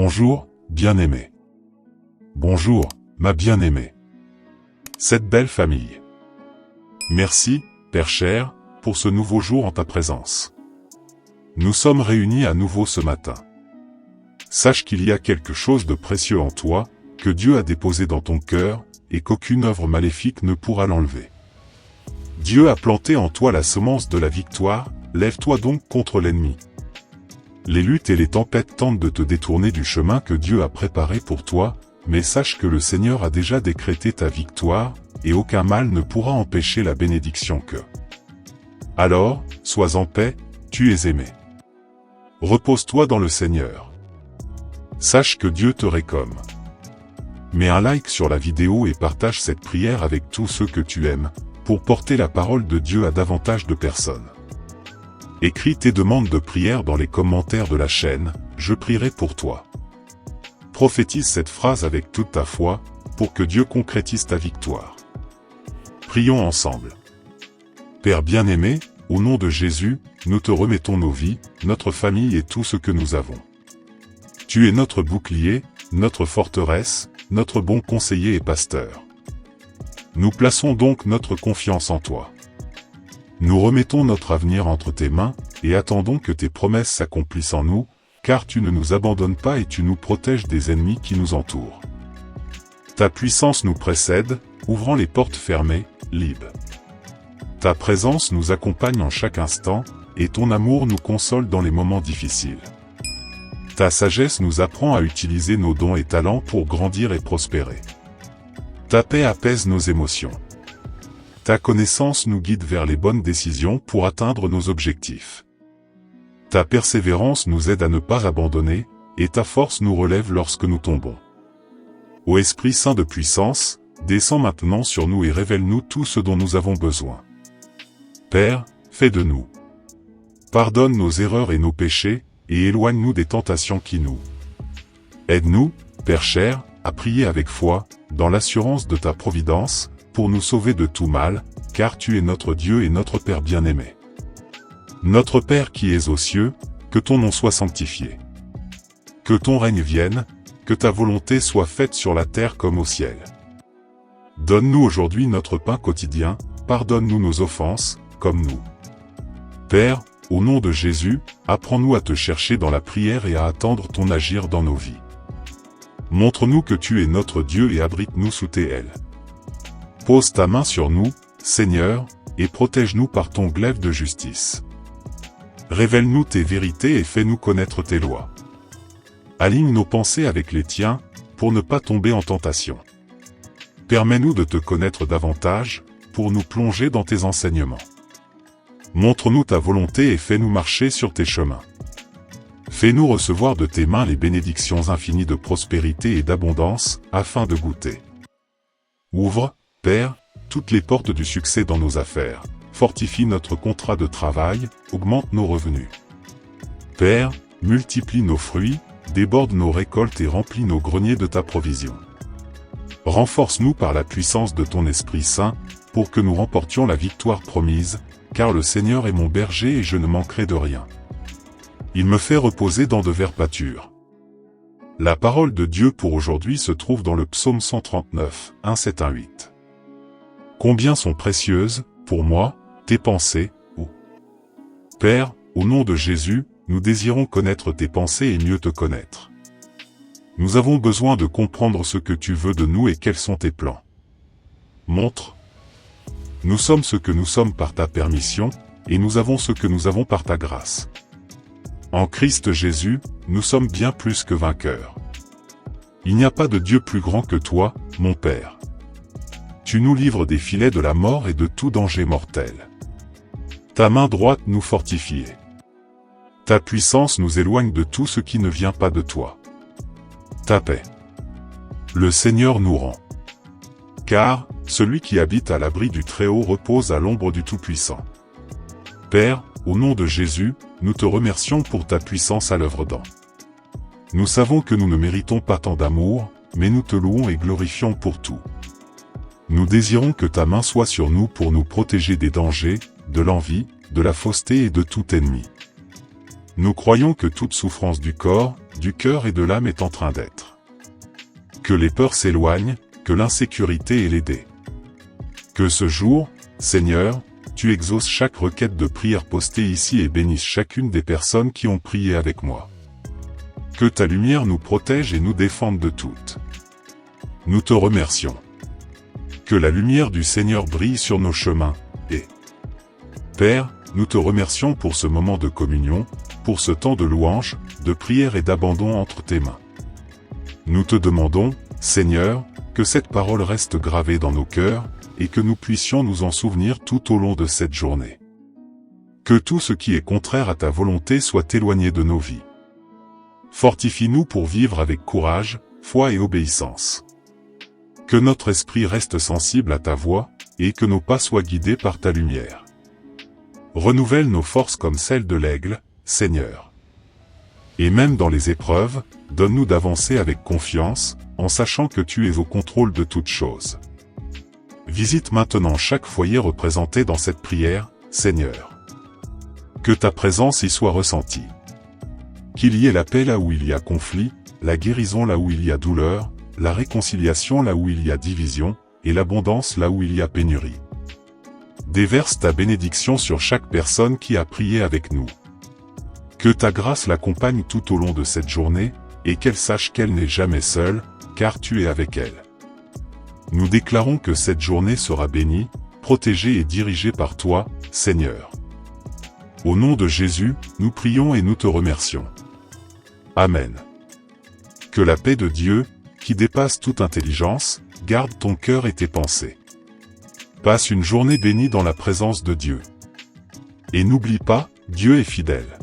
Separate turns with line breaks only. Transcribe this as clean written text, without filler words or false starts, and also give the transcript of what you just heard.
Bonjour, bien-aimé. Bonjour, ma bien-aimée. Cette belle famille. Merci, Père cher, pour ce nouveau jour en ta présence. Nous sommes réunis à nouveau ce matin. Sache qu'il y a quelque chose de précieux en toi, que Dieu a déposé dans ton cœur, et qu'aucune œuvre maléfique ne pourra l'enlever. Dieu a planté en toi la semence de la victoire, lève-toi donc contre l'ennemi. Les luttes et les tempêtes tentent de te détourner du chemin que Dieu a préparé pour toi, mais sache que le Seigneur a déjà décrété ta victoire, et aucun mal ne pourra empêcher la bénédiction que. Alors, sois en paix, tu es aimé. Repose-toi dans le Seigneur. Sache que Dieu te récomme. Mets un like sur la vidéo et partage cette prière avec tous ceux que tu aimes, pour porter la parole de Dieu à davantage de personnes. Écris tes demandes de prière dans les commentaires de la chaîne, je prierai pour toi. Prophétise cette phrase avec toute ta foi, pour que Dieu concrétise ta victoire. Prions ensemble. Père bien-aimé, au nom de Jésus, nous te remettons nos vies, notre famille et tout ce que nous avons. Tu es notre bouclier, notre forteresse, notre bon conseiller et pasteur. Nous plaçons donc notre confiance en toi. Nous remettons notre avenir entre tes mains, et attendons que tes promesses s'accomplissent en nous, car tu ne nous abandonnes pas et tu nous protèges des ennemis qui nous entourent. Ta puissance nous précède, ouvrant les portes fermées, libres. Ta présence nous accompagne en chaque instant, et ton amour nous console dans les moments difficiles. Ta sagesse nous apprend à utiliser nos dons et talents pour grandir et prospérer. Ta paix apaise nos émotions. Ta connaissance nous guide vers les bonnes décisions pour atteindre nos objectifs. Ta persévérance nous aide à ne pas abandonner, et ta force nous relève lorsque nous tombons. Ô Esprit Saint de puissance, descends maintenant sur nous et révèle-nous tout ce dont nous avons besoin. Père, fais de nous. Pardonne nos erreurs et nos péchés, et éloigne-nous des tentations qui nous. Aide-nous, Père cher, à prier avec foi, dans l'assurance de ta providence, pour nous sauver de tout mal, car tu es notre Dieu et notre Père bien-aimé. Notre Père qui es aux cieux, que ton nom soit sanctifié. Que ton règne vienne, que ta volonté soit faite sur la terre comme au ciel. Donne-nous aujourd'hui notre pain quotidien, pardonne-nous nos offenses, comme nous. Père, au nom de Jésus, apprends-nous à te chercher dans la prière et à attendre ton agir dans nos vies. Montre-nous que tu es notre Dieu et abrite-nous sous tes ailes. Pose ta main sur nous, Seigneur, et protège-nous par ton glaive de justice. Révèle-nous tes vérités et fais-nous connaître tes lois. Aligne nos pensées avec les tiens, pour ne pas tomber en tentation. Permets-nous de te connaître davantage, pour nous plonger dans tes enseignements. Montre-nous ta volonté et fais-nous marcher sur tes chemins. Fais-nous recevoir de tes mains les bénédictions infinies de prospérité et d'abondance, afin de goûter. Ouvre, Père, toutes les portes du succès dans nos affaires, fortifie notre contrat de travail, augmente nos revenus. Père, multiplie nos fruits, déborde nos récoltes et remplis nos greniers de ta provision. Renforce-nous par la puissance de ton Esprit Saint, pour que nous remportions la victoire promise, car le Seigneur est mon berger et je ne manquerai de rien. Il me fait reposer dans de verts pâtures. La parole de Dieu pour aujourd'hui se trouve dans le psaume 139, 1-7-1-8. Combien sont précieuses, pour moi, tes pensées, ô Père, au nom de Jésus, nous désirons connaître tes pensées et mieux te connaître. Nous avons besoin de comprendre ce que tu veux de nous et quels sont tes plans. Montre. Nous sommes ce que nous sommes par ta permission, et nous avons ce que nous avons par ta grâce. En Christ Jésus, nous sommes bien plus que vainqueurs. Il n'y a pas de Dieu plus grand que toi, mon Père. Tu nous livres des filets de la mort et de tout danger mortel. Ta main droite nous fortifie. Ta puissance nous éloigne de tout ce qui ne vient pas de toi. Ta paix. Le Seigneur nous rend. Car, celui qui habite à l'abri du Très-Haut repose à l'ombre du Tout-Puissant. Père, au nom de Jésus, nous te remercions pour ta puissance à l'œuvre dans. Nous savons que nous ne méritons pas tant d'amour, mais nous te louons et glorifions pour tout. Nous désirons que ta main soit sur nous pour nous protéger des dangers, de l'envie, de la fausseté et de tout ennemi. Nous croyons que toute souffrance du corps, du cœur et de l'âme est en train d'être. Que les peurs s'éloignent, que l'insécurité est l'aider. Que ce jour, Seigneur, tu exauces chaque requête de prière postée ici et bénisses chacune des personnes qui ont prié avec moi. Que ta lumière nous protège et nous défende de toutes. Nous te remercions. Que la lumière du Seigneur brille sur nos chemins, et Père, nous te remercions pour ce moment de communion, pour ce temps de louange, de prière et d'abandon entre tes mains. Nous te demandons, Seigneur, que cette parole reste gravée dans nos cœurs, et que nous puissions nous en souvenir tout au long de cette journée. Que tout ce qui est contraire à ta volonté soit éloigné de nos vies. Fortifie-nous pour vivre avec courage, foi et obéissance. Que notre esprit reste sensible à ta voix, et que nos pas soient guidés par ta lumière. Renouvelle nos forces comme celles de l'aigle, Seigneur. Et même dans les épreuves, donne-nous d'avancer avec confiance, en sachant que tu es au contrôle de toutes choses. Visite maintenant chaque foyer représenté dans cette prière, Seigneur. Que ta présence y soit ressentie. Qu'il y ait la paix là où il y a conflit, la guérison là où il y a douleur, la réconciliation là où il y a division, et l'abondance là où il y a pénurie. Déverse ta bénédiction sur chaque personne qui a prié avec nous. Que ta grâce l'accompagne tout au long de cette journée, et qu'elle sache qu'elle n'est jamais seule, car tu es avec elle. Nous déclarons que cette journée sera bénie, protégée et dirigée par toi, Seigneur. Au nom de Jésus, nous prions et nous te remercions. Amen. Que la paix de Dieu, qui dépasse toute intelligence, garde ton cœur et tes pensées. Passe une journée bénie dans la présence de Dieu. Et n'oublie pas, Dieu est fidèle.